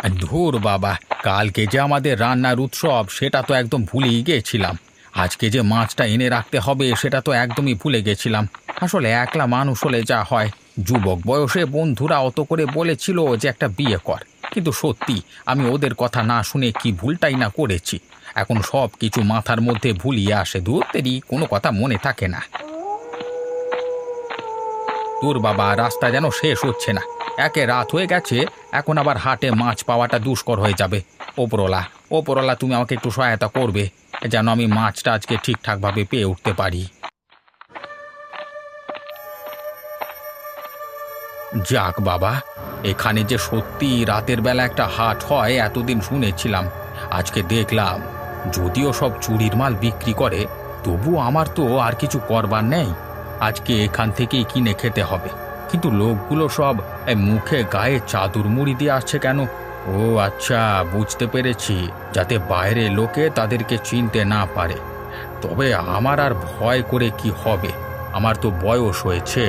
ধুর বাবা, কালকে যে আমাদের রান্নার উৎসব সেটা তো একদম ভুলেই গিয়েছিলাম। আজকে যে মাছটা এনে রাখতে হবে সেটা তো একদমই ভুলে গেছিলাম। আসলে একলা মানুষ হলে যা হয়, যুবক বয়সে বন্ধুরা অত করে বলেছিল যে একটা বিয়ে কর, কিন্তু সত্যি আমি ওদের কথা না শুনে কি ভুলটাই না করেছি। এখন সব কিছু মাথার মধ্যে ভুলিয়ে আসে, দূর তেরি কোনো কথা মনে থাকে না। তোর বাবা, রাস্তা যেন শেষ হচ্ছে না। একে রাত হয়ে গেছে, এখন আবার হাটে মাছ পাওয়াটা দুষ্কর হয়ে যাবে। ওপরওয়ালা, ওপরওয়ালা তুমি আমাকে একটু সহায়তা করবে, যেন আমি মাছটা আজকে ঠিকঠাকভাবে পেয়ে উঠতে পারি। যাক বাবা, এখানে যে সত্যি রাতের বেলা একটা হাট হয় এতদিন শুনেছিলাম, আজকে দেখলাম। যদিও সব চুরির মাল বিক্রি করে, তবু আমার তো আর কিছু করবার নেই। আজকে এখান থেকেই কিনে খেতে হবে। কিন্তু লোকগুলো সব মুখে গায়ে চাদর মুড়ি দিয়ে আসছে কেন? ও আচ্ছা, বুঝতে পেরেছি, যাতে বাইরে লোকে তাদেরকে চিনতে না পারে। তবে আমার আর ভয় করে কি হবে? আমার তো বয়স হয়েছে।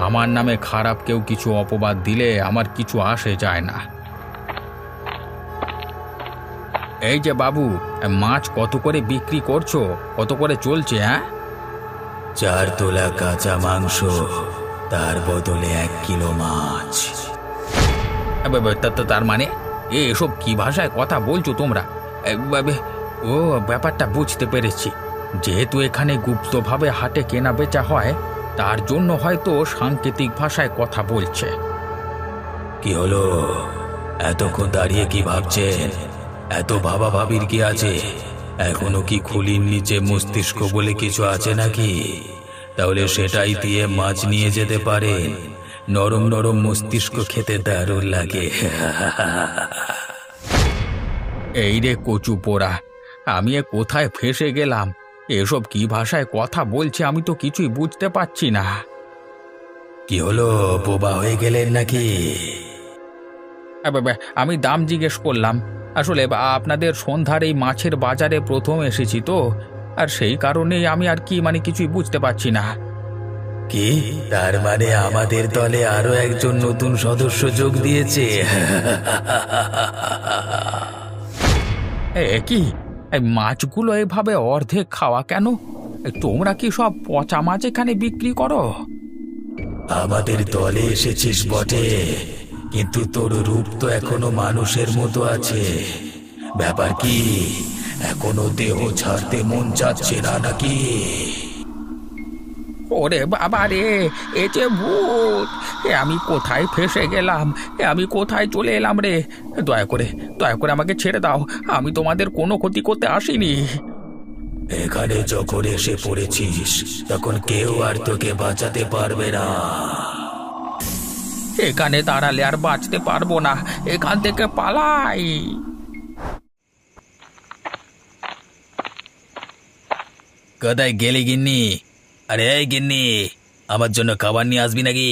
আমার নামে খারাপ কেউ কিছু অপবাদ দিলে আমার কিছু আসে যায় না। এই যে বাবু, মাছ কত করে বিক্রি করছো? কত করে চলছে? হ্যাঁ, 4 তোলা কাঁচা মাংস, তার বদলে 1 কিলো মাছ। তার মানে এসব কি ভাষায় কথা বলছো তোমরা? এ, বে- ও, ব্যাপারটা বুঝতে পেরেছি। যেহেতু এখানে গুপ্তভাবে হাটে কেনা বেচা হয়, তার জন্য হয়তো সাংকেতিক ভাষায় কথা বলছে। কি হলো? এতক্ষণ দাঁড়িয়ে কি ভাবছেন? এত ভাবা ভাবির কি আছে? এখনো কি খুলির নিচে মস্তিষ্ক বলে কিছু আছে নাকি? তাহলে সেটাই দিয়ে মাছ নিয়ে যেতে পারেন। নরম নরম মস্তিষ্ক খেতে দারুণ লাগে। এই রে কচু পোড়া, আমি এ কোথায় ফেঁসে গেলাম? এসব কি ভাষায় কথা বলছে আমি তো কিছুই বুঝতে পারছি না। কি হলো, বোবা হয়ে গেলেন নাকি? আমি দাম জিজ্ঞেস করলাম। আসলে আপনাদের সন্ধ্যার এই মাছের বাজারে প্রথম এসেছি তো, আর সেই কারণেই আমি আর কি কিছুই বুঝতে পারছি না। কি? তার মানে আমাদের দলে আরো একজন নতুন সদস্য যোগ দিয়েছে। কি, এই মাছগুলো এভাবে অর্ধেক খাওয়া কেন? তোমরা কি সব পচা মাছ এখানে বিক্রি করো? আমাদের দলে এসেছিস বটে, কিন্তু তোর রূপ তো এখনো মানুষের মতো আছে। ব্যাপার কি? এখনো দেহ ছাড়তে মন চাচ্ছে না নাকি? ওরে বাবা রে, এ যে ভূত! আমি কোথায় ফেঁসে গেলাম? আমি কোথায় চলে এলাম রে? দয়া করে, দয়া করে আমাকে ছেড়ে দাও। আমি তোমাদের কোনো ক্ষতি করতে আসিনি। এখানে যখন এসে পড়েছিস, তখন কেউ আর তোকে বাঁচাতে পারবে না। এখানে দাঁড়ালে আর বাঁচতে পারবো না। এখান থেকে পালাই। কোথায় গেলি গিন্নি? আরে এই গিন্নি, আমার জন্য খাবার নিয়ে আসবি নাকি?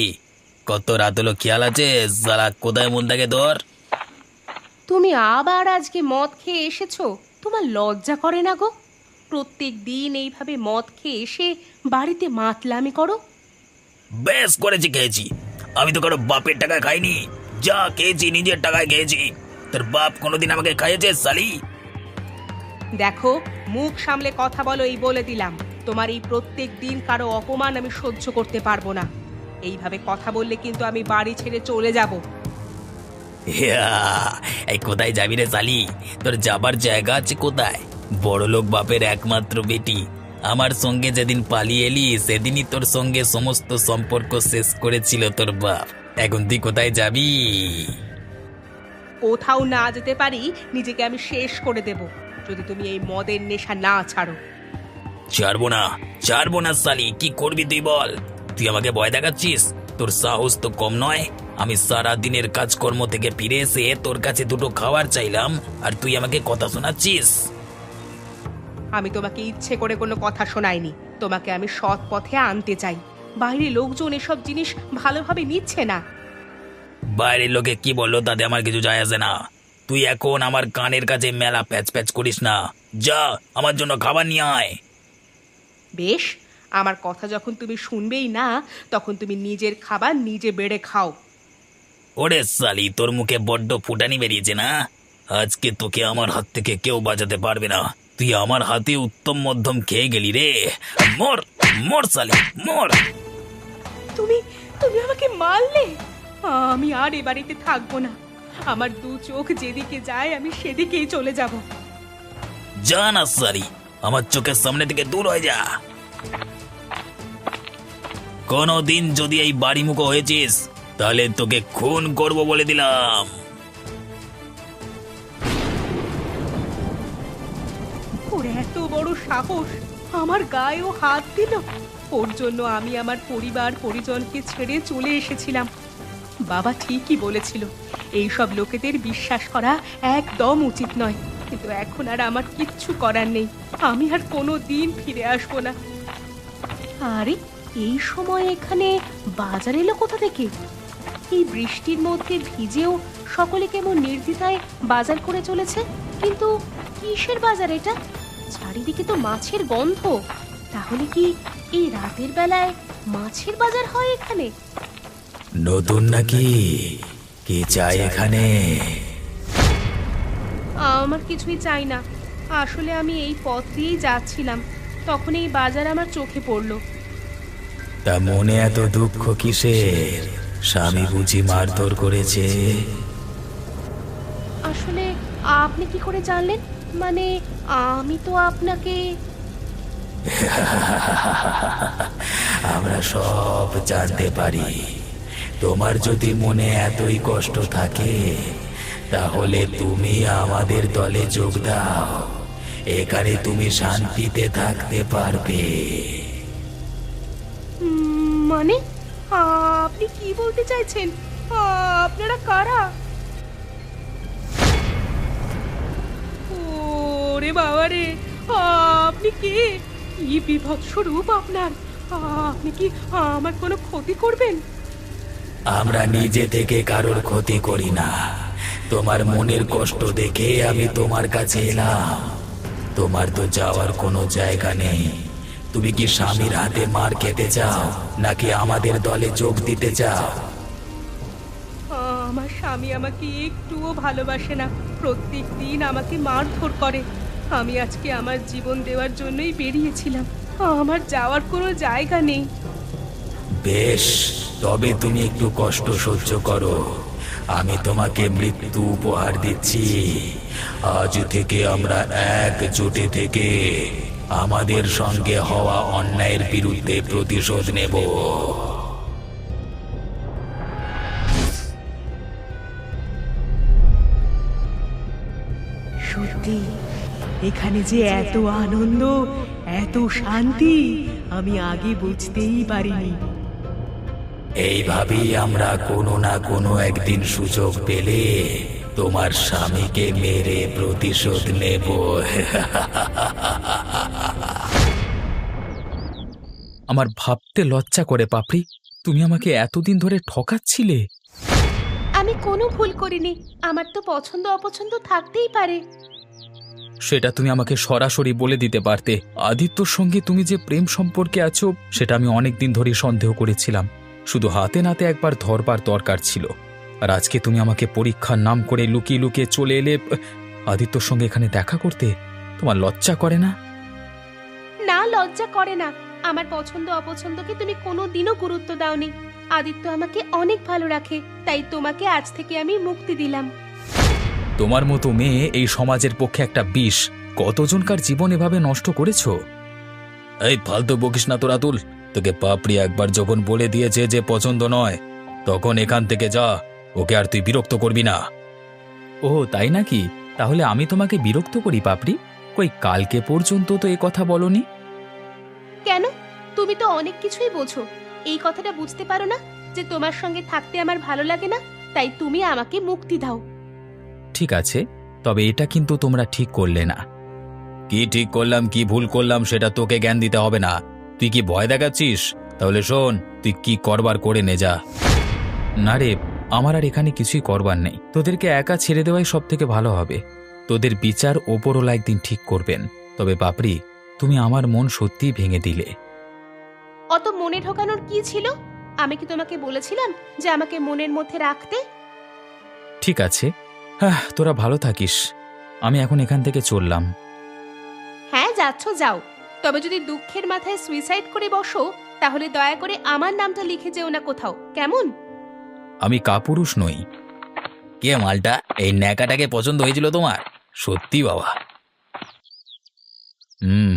কত রাত হলো, খেয়াল আছে? সালা কোথায় মন থাকে তোর? তুমি আবার আজকে মদ খেয়ে এসেছো? তোমার লজ্জা করে না গো? প্রত্যেক দিন এইভাবে মদ খেয়ে এসে বাড়িতে মাতলামি করো। বেশ করেছি, খেয়েছি। আমি তো কারো বাপের টাকা খাইনি। যা খেয়েছি নিজের টাকায় খেয়েছি। তোর বাপ কোনোদিন আমাকে খাইয়েছে সালি? দেখো, মুখ সামলে কথা বলো, এই বলে দিলাম। তোমার এই প্রত্যেক দিন কারো অপমান আমি সহ্য করতে পারবো না। এইভাবে কথা বললে কিন্তু আমি বাড়ি ছেড়ে চলে যাব। ইয়া, এই কোথায় যাবি রে সালি? তোর যাবার জায়গা আছে কোথায়? বড়লোক বাপের একমাত্র বেটি। আমার সঙ্গে যেদিন পালিয়ে এলি, সেদিনই তোর সঙ্গে সমস্ত সম্পর্ক শেষ করেছিল তোর বাপ। এখন তুই কোথায় যাবি? কোথাও না যেতে পারি, নিজেকে আমি শেষ করে দেব যদি তুমি এই মদের নেশা না ছাড়ো। ছাড়বো না, ছাড়বো না সালি। কি করবি তুই বল? তুই আমাকে ভয় দেখাচ্ছিস? তোর সাহস তো কম নয়। আমি সারা দিনের কাজকর্ম থেকে ফিরে এসে তোর কাছে দুটো খাবার চাইলাম, আর তুই আমাকে কথা শোনাচ্ছিস? আমি তোমাকে ইচ্ছে করে কোনো কথা শোনাইনি। তোমাকে আমি সৎ পথে আনতে চাই। বাইরে লোকজন এসব জিনিস ভালোভাবে নিচ্ছে না। বাইরের লোকে কি বললো তাতে আমার কিছু যায় আসে না। তুই এখন আমার কানের কাছে মেলা প্যাচ প্যাচ করিস না। যা, আমার জন্য খাবার নিয়ে আয়। বেশ, আমার কথা যখন তুমি শুনবেই না, তখন তুমি নিজের খাবার নিজে বেড়ে খাও। ওরে সালি, তোর মুখে বড্ড ফুটানি বেরিয়েছে না? আজকে তোকে আমার হাত থেকে কেউ বাঁচাতে পারবে না। তুই আমার হাতে উত্তম মধ্যম খেয়ে গেলি রে। মর মর সালি, মর। তুমি তুমি আমাকে মারলে। আমি আর এ বাড়িতে থাকবো না। আমার দু চোখ যেদিকে যায় আমি সেদিকেই চলে যাব। যা না সালি, আমার চোখের সামনে থেকে দূর হয়ে যা। কোনদিন যদি এই বাড়ি মুখো হয়েছিস তাহলে তোকে খুন করব বলে দিলাম। ওর এত বড় সাহস, আমার গায়েও হাত দিল। ওর জন্য আমি আমার পরিবার পরিজনকে ছেড়ে চলে এসেছিলাম। বাবা ঠিকই বলেছিল, এইসব লোকেদের বিশ্বাস করা একদম উচিত নয়। কিন্তু এখন আর আমার কিচ্ছু করার নেই। আমি আর কোনো দিন ফিরে আসবো না। আরে এই সময় এখানে বাজার এলো কোথা থেকে? এই বৃষ্টির মধ্যে ভিজেও সকলে কেমন নির্দ্বিধায় বাজার করে চলেছে। কিন্তু কিসের বাজার এটা? চারিদিকে তো মাছের গন্ধ। তাহলে কি এই রাতের বেলায় মাছের বাজার হয় এখানে? নতুন নাকি? কি চাই এখানে? আমার কিছুই চাই না। আসলে আমি এই পথ দিয়েই যাচ্ছিলাম, তখন এই বাজার আমার চোখে পড়লো। তা মনে এত দুঃখ কিসের? স্বামী বুঝি মারধর করেছে? আসলে আপনি কি করে জানলেন? মানে আমি তো আপনাকে... আমরা সব জানতে পারি। তোমার যদি মনে এতই কষ্ট থাকে তাহলে তুমি আমাদের দলে যোগ দাও। এখানে তুমি শান্তিতে থাকতে পারবে। মানে আপনি কি বলতে চাইছেন? আপনারা কারা? ওরে বাবা রে, আপনি কে? কি বিভৎস রূপ আপনার! আপনি কি আমার কোনো ক্ষতি করবেন? আমরা নিজে থেকে কারোর ক্ষতি করি না। তোমার মনের কষ্ট দেখে আমি তোমার কাছে এলাম। তোমার তো যাওয়ার কোনো জায়গা নেই। তুমি কি স্বামীর হাতে মার খেতে চাও নাকি আমাদের দলে যোগ দিতে চাও? আমার স্বামী আমাকে একটুও ভালোবাসে না। প্রত্যেক দিন আমাকে মারধর করে। আমি আজকে আমার জীবন দেওয়ার জন্যই বেরিয়েছিলাম। আমার যাওয়ার কোনো জায়গা নেই। বেশ, তবে তুমি একটু কষ্ট সহ্য করো। আমি তোমাকে মৃত্যু উপহার দিচ্ছি। আজ থেকে আমরা একজোটে থেকে আমাদের সঙ্গে হওয়া অন্যায়ের বিরুদ্ধে প্রতিশোধ নেব। সত্যি এখানে যে এত আনন্দ, এত শান্তি আমি আগে বুঝতেই পারিনি। এইভাবেই আমরা কোনো না কোনো একদিন সুযোগ পেলে তোমার স্বামীকে মেরে প্রতিশোধ নেব। আমার ভাবতে লজ্জা করে পাপড়ি, তুমি আমাকে এতদিন ধরে ঠকাচ্ছিলে। আমি কোনো ভুল করিনি। আমার তো পছন্দ অপছন্দ থাকতেই পারে। সেটা তুমি আমাকে সরাসরি বলে দিতে পারতে। আদিত্যর সঙ্গে তুমি যে প্রেম সম্পর্কে আছো সেটা আমি অনেক দিন ধরে সন্দেহ করেছিলাম। শুধু হাতে নাতে একবার ধরবার দরকার ছিল। আর আজকে তুমি আমাকে পরীক্ষার নাম করে লুকিয়ে লুকিয়ে চলে এলে আদিত্যর সঙ্গে এখানে দেখা করতে। তোমার লজ্জা করে না? না, লজ্জা করে না। আমার পছন্দ অপছন্দকে তুমি কোনো দিনও গুরুত্ব দাওনি। আদিত্য আমাকে অনেক ভালো রাখে, তাই তোমাকে আজ থেকে আমি মুক্তি দিলাম। তোমার মতো মেয়ে এই সমাজের পক্ষে একটা বিষ। কতজনকার জীবন এভাবে নষ্ট করেছো। এই ফালতু বকিস না তো রাতুল। তোকে পাপড়ি একবার যখন বলে দিয়েছে যে পছন্দ নয়, তখন এখান থেকে যা। ওকে আর তুই বিরক্ত করবি না। ও তাই নাকি? তাহলে আমি তোমাকে বিরক্ত করি পাপড়ি? কই কালকে পর্যন্ত তো এ কথা বলনি। কেন? তুমি তো অনেক কিছুই বোঝো। এই কথাটা বুঝতে পারো না যে তোমার সঙ্গে থাকতে আমার ভালো লাগে না, তাই তুমি আমাকে মুক্তি দাও। ঠিক আছে, তবে এটা কিন্তু তোমরা ঠিক করলে না। কি ঠিক করলাম কি ভুল করলাম সেটা তোকে জ্ঞান দিতে হবে না। তুই কি ভয় দেখাচ্ছিস? তাহলে শোন, তুই কি করবার করে নে যা। না রে, আমার আর এখানে কিছুই করবার নেই। তোদেরকে একা ছেড়ে দেওয়াই সব থেকে ভালো হবে। তোদের বিচার ওপরওয়ালা একদিন ঠিক করবেন। তবে পাপড়ি, তুমি আমার মন সত্যিই ভেঙে দিলে। অত মনে ঢোকানোর কি ছিল? আমি কি তোমাকে বলেছিলাম যে আমাকে মনের মধ্যে রাখতে? ঠিক আছে, হ্যাঁ, তোরা ভালো থাকিস। আমি এখন এখান থেকে চললাম। হ্যাঁ, যাচ্ছ যাও, তবে যদি দুঃখের মাথায় সুইসাইড করে বসো তাহলে দয়া করে আমার নামটা লিখে যেও না কোথাও, কেমন? আমি কাপুরুষ নই। কে মালটা, এই ন্যাকাটাকে পছন্দ হয়েছিল তোমার? সত্যি বাবা।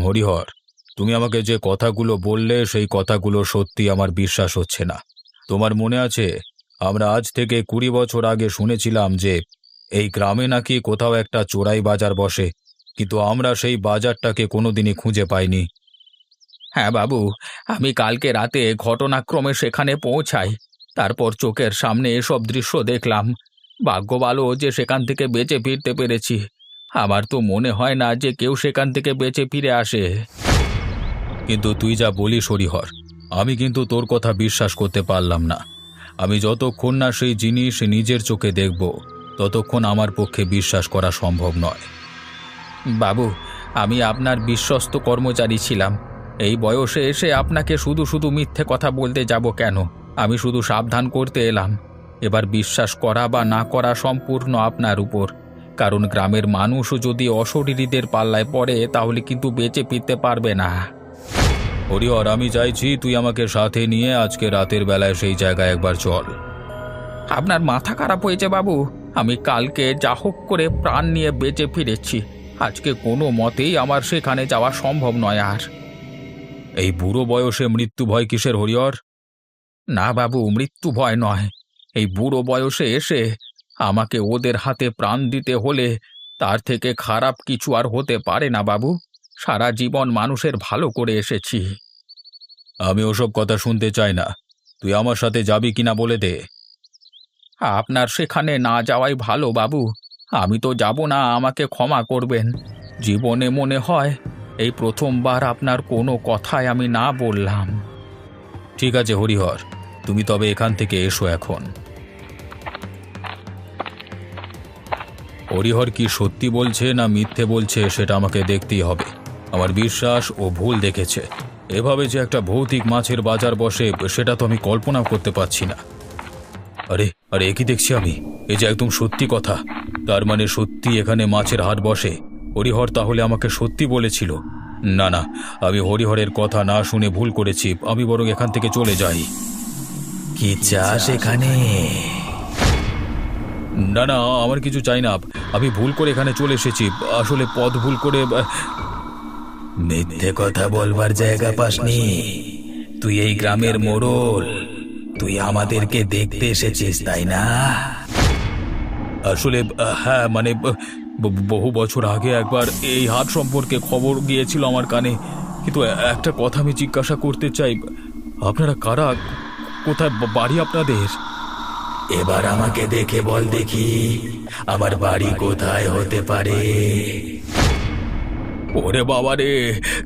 হরিহর, তুমি আমাকে যে কথাগুলো বললে সেই কথাগুলো সত্যি আমার বিশ্বাস হচ্ছে না। তোমার মনে আছে, আমরা আজ থেকে 20 বছর আগে শুনেছিলাম যে এই গ্রামে নাকি কোথাও একটা চোরাই বাজার বসে, কিন্তু আমরা সেই বাজারটাকে কোনোদিনই খুঁজে পাইনি। হ্যাঁ বাবু, আমি কালকে রাতে ঘটনাক্রমে সেখানে পৌঁছাই, তারপর চোখের সামনে এসব দৃশ্য দেখলাম। ভাগ্য ভালো যে সেখান থেকে বেঁচে ফিরতে পেরেছি। আমার তো মনে হয় না যে কেউ সেখান থেকে বেঁচে ফিরে আসে। কিন্তু তুই যা বলিস হরিহর, আমি কিন্তু তোর কথা বিশ্বাস করতে পারলাম না। আমি যতক্ষণ না সেই জিনিস নিজের চোখে দেখব ততক্ষণ আমার পক্ষে বিশ্বাস করা সম্ভব নয়। বাবু, আমি আপনার বিশ্বস্ত কর্মচারী ছিলাম। এই বয়সে এসে আপনাকে শুধু শুধু মিথ্যে কথা বলতে যাব কেন? আমি শুধু সাবধান করতে এলাম। এবার বিশ্বাস করা বা না করা সম্পূর্ণ আপনার উপর, কারণ গ্রামের মানুষও যদি অশরীরীদের পাল্লায় পড়ে তাহলে কিন্তু বেঁচে ফিরতে পারবে না। হরিহর, আমি চাইছি তুই আমাকে সাথে নিয়ে আজকে রাতের বেলায় সেই জায়গায় একবার চল। আপনার মাথা খারাপ হয়েছে বাবু? আমি কালকে যা হোক করে প্রাণ নিয়ে বেঁচে ফিরেছি, আজকে কোনো মতেই আমার সেখানে যাওয়া সম্ভব নয়। আর এই বুড়ো বয়সে মৃত্যু ভয় কিসের হরিহর? না বাবু, মৃত্যু ভয় নয়। এই বুড়ো বয়সে এসে আমাকে ওদের হাতে প্রাণ দিতে হলে তার থেকে খারাপ কিছু আর হতে পারে না বাবু। সারা জীবন মানুষের ভালো করে এসেছি। আমি ওসব কথা শুনতে চাই না। তুই আমার সাথে যাবি কিনা বলে দে। আপনার সেখানে না যাওয়াই ভালো বাবু। আমি তো যাব না, আমাকে ক্ষমা করবেন। জীবনে মনে হয় এই প্রথমবার আপনার কোনো কথায় আমি না বললাম। ঠিক আছে হরিহর, তুমি তবে এখান থেকে এসো এখন। হরিহর কি সত্যি বলছে না মিথ্যে বলছে সেটা আমাকে দেখতেই হবে। আমার বিশ্বাস ও ভুল দেখেছে। এভাবে যে একটা ভৌতিক মাছের বাজার বসে সেটা তো আমি কল্পনাও করতে পারছি না। আরে আরে, একই দেখছি আমি, এ যে একদম সত্যি কথা। তার মানে সত্যি এখানে মাছের হাট বসে। হরিহর তাহলে আমাকে সত্যি বলেছিল। না না, আমি হরিহরের কথা না শুনে ভুল করেছি। আমি বরং এখান থেকে চলে যাই। কি চাস এখানে? না না, আমার কিছু চাই না। আমি ভুল করে এখানে চলে এসেছি, আসলে পথ ভুল করে। মিথ্যে কথা বলবার জায়গা পাসনি? তুই এই গ্রামের মোড়ল, তুই আমাদেরকে দেখতে এসেছিস তাই না? আসলে হ্যাঁ, মানে বহু বছর আগে একবার এই হাট সম্পর্কে খবর গিয়েছিল আমার কানে। কিন্তু একটা কথা আমি জিজ্ঞাসা করতে চাই, আপনারা কারা? কোথায় বাড়ি আপনাদের? এবার আমাকে দেখে বল দেখি, আমার বাড়ি কোথায় হতে পারে? ওরে বাবা রে,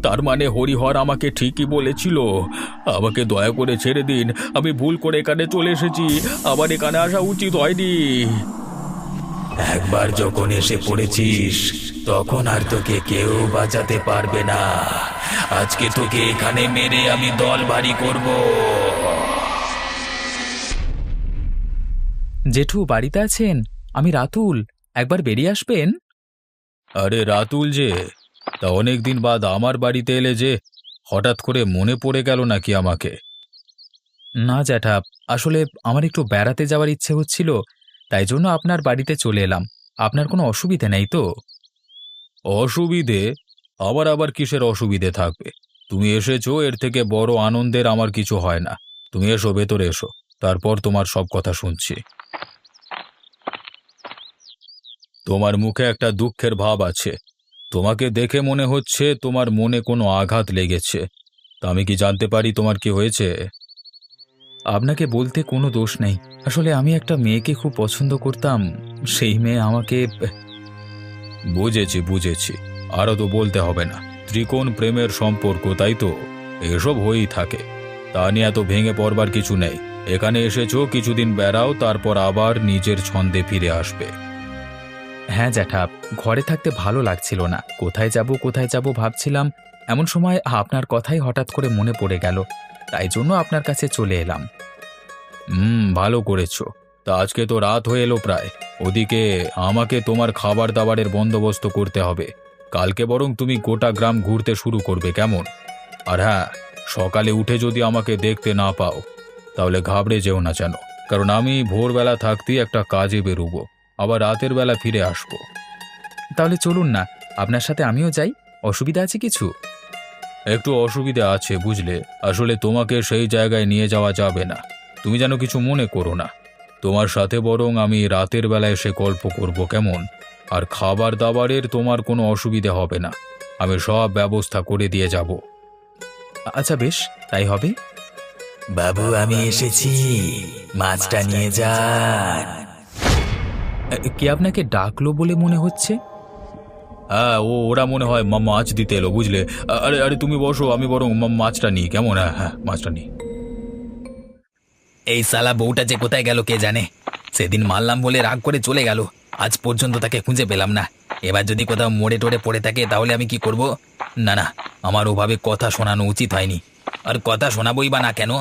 তার মানে হরিহর আমাকে ঠিকই বলেছিল। আমাকে দয়া করে ছেড়ে দিন, আমি ভুল করে এখানে চলে এসেছি। আবার এখানে আসা উচিত হয়নি। একবার যখন এসে পড়েছিস তখন আর তোকে কেউ বাঁচাতে পারবে না। আজকে তোকে এখানে মেরে আমি দল ভারী করব। জেঠু বাড়িতে আছেন? আমি রাতুল, একবার বেরিয়ে আসবেন? আরে রাতুল যে, তা অনেক দিন বাদ আমার বাড়িতে এলে যে, হঠাৎ করে মনে পড়ে গেল নাকি আমাকে? না জ্যাঠা, আসলে আমার একটু বেড়াতে যাওয়ার ইচ্ছে হচ্ছিল, তাই জন্য আপনার বাড়িতে চলে এলাম। আপনার কোনো অসুবিধে নেই তো? অসুবিধে? আমার আবার কিসের অসুবিধে থাকবে? তুমি এসেছো, এর থেকে বড় আনন্দের আমার কিছু হয় না। তুমি এসো, ভেতরে এসো, তারপর তোমার সব কথা শুনছি। তোমার মুখে একটা দুঃখের ভাব আছে। তোমাকে দেখে মনে হচ্ছে তোমার মনে কোনো আঘাত লেগেছে। তা আমি কি জানতে পারি তোমার কি হয়েছে? আপনাকে বলতে কোনো দোষ নেই। আসলে আমি একটা মেয়েকে খুব পছন্দ করতাম, সেই মেয়ে আমাকে। বুঝেছি বুঝেছি, আরও তো বলতে হবে না। ত্রিকোণ প্রেমের সম্পর্ক, তাই তো? এসব হয়েই থাকে, তা নিয়ে এত ভেঙে পড়বার কিছু নেই। এখানে এসেছো, কিছুদিন বেড়াও, তারপর আবার নিজের ছন্দে ফিরে আসবে। হ্যাঁ জ্যাঠা, ঘরে থাকতে ভালো লাগছিল না। কোথায় যাব ভাবছিলাম, এমন সময় আপনার কথাই হঠাৎ করে মনে পড়ে গেল, তাই জন্য আপনার কাছে চলে এলাম। ভালো করেছো। তা আজকে তো রাত হয়ে এলো প্রায়। ওদিকে আমাকে তোমার খাবার দাবারের বন্দোবস্ত করতে হবে। কালকে বরং তুমি গোটা গ্রাম ঘুরতে শুরু করবে, কেমন? আর হ্যাঁ, সকালে উঠে যদি আমাকে দেখতে না পাও তাহলে ঘাবড়ে যেও না যেন, কারণ আমি ভোরবেলা থাকতেই একটা কাজে বেরোবো, আবার রাতের বেলা ফিরে আসবো। তাহলে চলুন না, আপনার সাথে আমিও যাই। অসুবিধা আছে কিছু? একটু অসুবিধা আছে বুঝলে, আসলে তোমাকে সেই জায়গায় নিয়ে যাওয়া যাবে না। তুমি যেন কিছু মনে করো না। তোমার সাথে বরং আমি রাতের বেলা এসে গল্প করব, কেমন? আর খাবার দাবারের তোমার কোনো অসুবিধা হবে না, আমি সব ব্যবস্থা করে দিয়ে যাব। আচ্ছা বেশ, তাই হবে। বাবু আমি এসেছি, মাছটা নিয়ে যান। কে আপনাকে ডাকলো বলে মনে হচ্ছে? হ্যাঁ, ওরা মনে হয় মাছ দিতে এলো বুঝলে। আরে আরে তুমি বসো, আমি বরং মাছটা নিই, কেমন? হ্যাঁ হ্যাঁ, মাছটা নিই। এই সালা বউটা যে কোথায় গেল কে জানে। সেদিন মারলাম বলে রাগ করে চলে গেল, আজ পর্যন্ত তাকে খুঁজে পেলাম না। এবার যদি কোথাও মোড়ে টোড়ে পড়ে থাকে তাহলে আমি কি করব? না না, আমার ওভাবে কথা শোনানো উচিত হয়নি। আর কথা শোনাবই বা না কেন?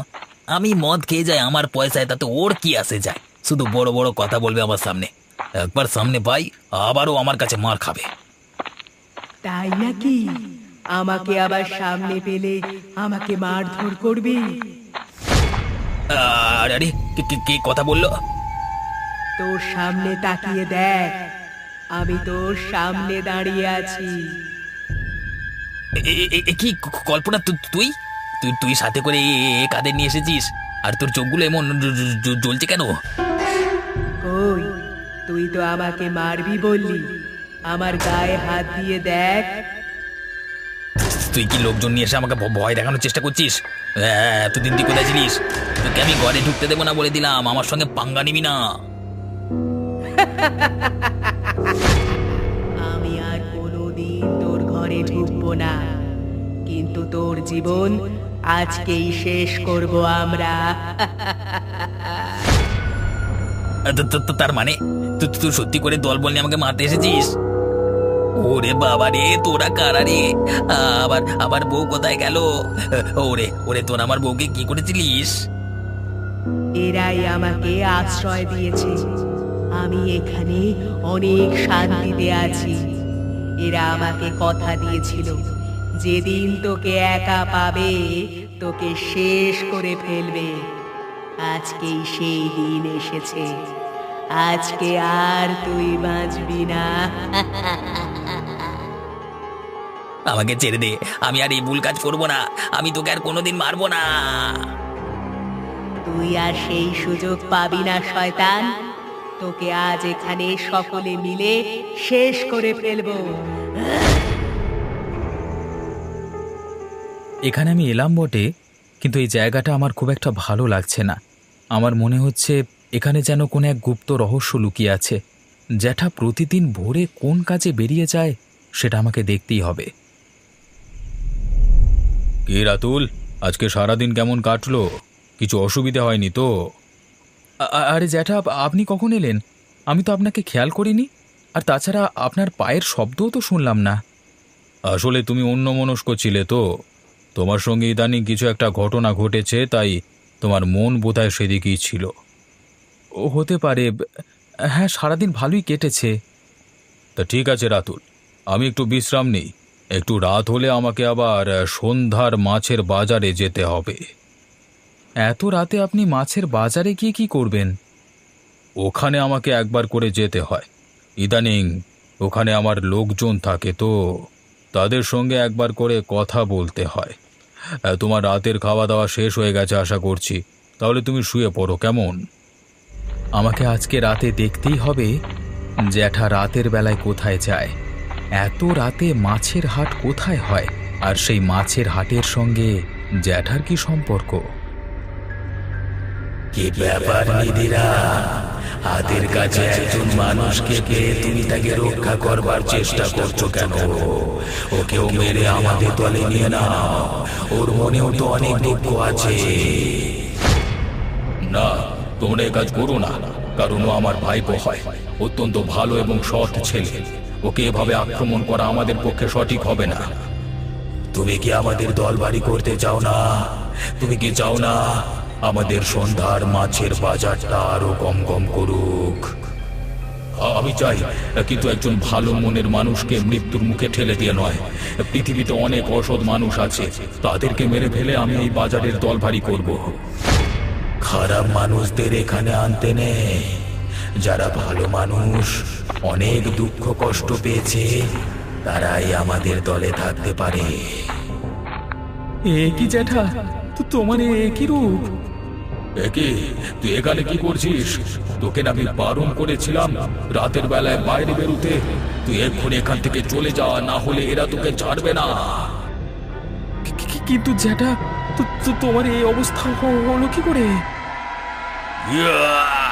আমি মদ খেয়ে যাই আমার পয়সায়, তাতে ওর কি আসে যায়? শুধু বড় বড় কথা বলবে আমার সামনে। একবার সামনে পাই আবারও আমার কাছে মার খাবে। তাই নাকি? আমাকে আবার সামনে পেলে আমাকে মারধর করবি? আরে কে কথা বললো? তোর সামনে তাকিয়ে দেখ, আমি তোর সামনে দাঁড়িয়ে আছি। কি কল্পনা? তুই তুই তুই সাথে করে কাদের নিয়ে এসেছিস? আর তোর চোখগুলো এমন জ্বলছে কেন? কই, তুই তো আমাকে মারবি বললি, আমার গায়ে হাত দিয়ে দেখ। তুই কি লোকজন নিয়ে এসে আমাকে ভয় দেখানোর চেষ্টা করছিস? এতদিন তুই কোথায় ছিলিস? তোকে আমি ঘরে ঢুকতে দেবো না বলে দিলাম, আমার সঙ্গে পাঙ্গা নিবি না। আমি আর কোনোদিন তোর ঘরে ঢুকবো না, কিন্তু তোর জীবন আজকেই শেষ করব আমরা। তার মানে তুই সত্যি করে দলবল নিয়ে আমাকে মারতে এসেছিস? ওরে বাবা রে, তোরা কারা রে? আবার আবার বউ কোথায় গেল? ওরে ওরে, তোর আমার বউকে কি করেছিলিস? এরাই আমাকে আশ্রয় দিয়েছে, আমি এখানে অনেক শান্তিতে আছি। এরা আমাকে কথা দিয়েছিল, যেদিন তোকে একা পাবে তোকে শেষ করে ফেলবে। আজকেই সেই দিন এসেছে, আজকে আর তুই বাঁচবি না। আমাকে ছেড়ে দে, আমি আর এই ভুল কাজ করবো না। আমি তোকে আর কোনোদিন মারবো না। তুই আর সেই সুযোগ পাবি না শয়তান, তোকে আজ এখানে সকলে মিলে শেষ করে ফেলবো। এখানে আমি এলাম বটে, কিন্তু এই জায়গাটা আমার খুব একটা ভালো লাগছে না। আমার মনে হচ্ছে এখানে যেন কোনো এক গুপ্ত রহস্য লুকিয়ে আছে। জ্যাঠা প্রতিদিন ভোরে কোন কাজে বেরিয়ে যায় সেটা আমাকে দেখতেই হবে। কি রাতুল, আজকে সারাদিন কেমন কাটলো? কিছু অসুবিধা হয়নি তো? আরে জ্যাঠা, আপনি কখন এলেন? আমি তো আপনাকে খেয়াল করিনি। আর তাছাড়া আপনার পায়ের শব্দও তো শুনলাম না। আসলে তুমি অন্যমনস্ক ছিলে তো। তোমার সঙ্গে ইদানিং কিছু একটা ঘটনা ঘটেছে, তাই তোমার মন বোধহয় সেদিকেই ছিল। ও হতে পারে। হ্যাঁ, সারাদিন ভালোই কেটেছে। তা ঠিক আছে রাতুল, আমি একটু বিশ্রাম নিই। একটু রাত হলে আমাকে আবার সন্ধ্যার মাছের বাজারে যেতে হবে। এত রাতে আপনি মাছের বাজারে গিয়ে কি করবেন? ওখানে আমাকে একবার করে যেতে হয়। ইদানিং ওখানে আমার লোকজন থাকে তো, তাদের সঙ্গে একবার করে কথা বলতে হয়। তোমার রাতের খাওয়া দাওয়া শেষ হয়ে গেছে আশা করছি, তাহলে তুমি শুয়ে পড়ো, কেমন? আমাকে আজকে রাতে দেখতেই হবে জ্যাঠা রাতের বেলায় কোথায় যায়। এত রাতে মাছের হাট কোথায় হয়, আর সেই মাছের হাটের সঙ্গে জ্যাঠার কি সম্পর্ক? কি ব্যাপার নিধিরা, হাতের কাছে একজন মানুষকে পেয়ে তুমি তাকে রক্ষা করবার চেষ্টা করছো কেন? ওকেও মেরে আমাদের দলে নিয়ে নাও, ওর মনেও তো অনেক দুঃখ আছে। না, তোমরা এ কাজ করো না, কারণ ও আমার ভাইপো হয়, অত্যন্ত ভালো এবং সৎ ছেলে। ওকে এভাবে আক্রমণ করা আমাদের পক্ষে সঠিক হবে না। তুমি কি আমাদের দল বাড়ি করতে চাও না? তুমি কি চাও না আমাদের সন্ধ্যার মাছের বাজারটা আরো কম কম করুক। আমি চাই, কিন্তু একজন ভালো মনের মানুষকে মৃত্যুর মুখে ঠেলে দিয়ে নয়। পৃথিবীতে অনেক অসৎ মানুষ আছে, তাদেরকে মেরে ফেলে আমি এই বাজারের দল ভারী করব। খারাপ মানুষদের এখানে আনতে নেই। যারা ভালো মানুষ, অনেক দুঃখ কষ্ট পেয়েছে, তারাই আমাদের দলে থাকতে পারে। এ কি জ্যাঠা, তোমার এ কি রূপ? একে তুই এখানে কি করছিস? তোকে না আমি বারণ করেছিলাম রাতের বেলায় বাইরে বেরোতে। তুই এক্ষুনি এখান থেকে চলে যা, না হলে এরা তোকে ছাড়বে না। কিন্তু জ্যাঠা, তোমার এই অবস্থা হলো কি করে? ইয়া!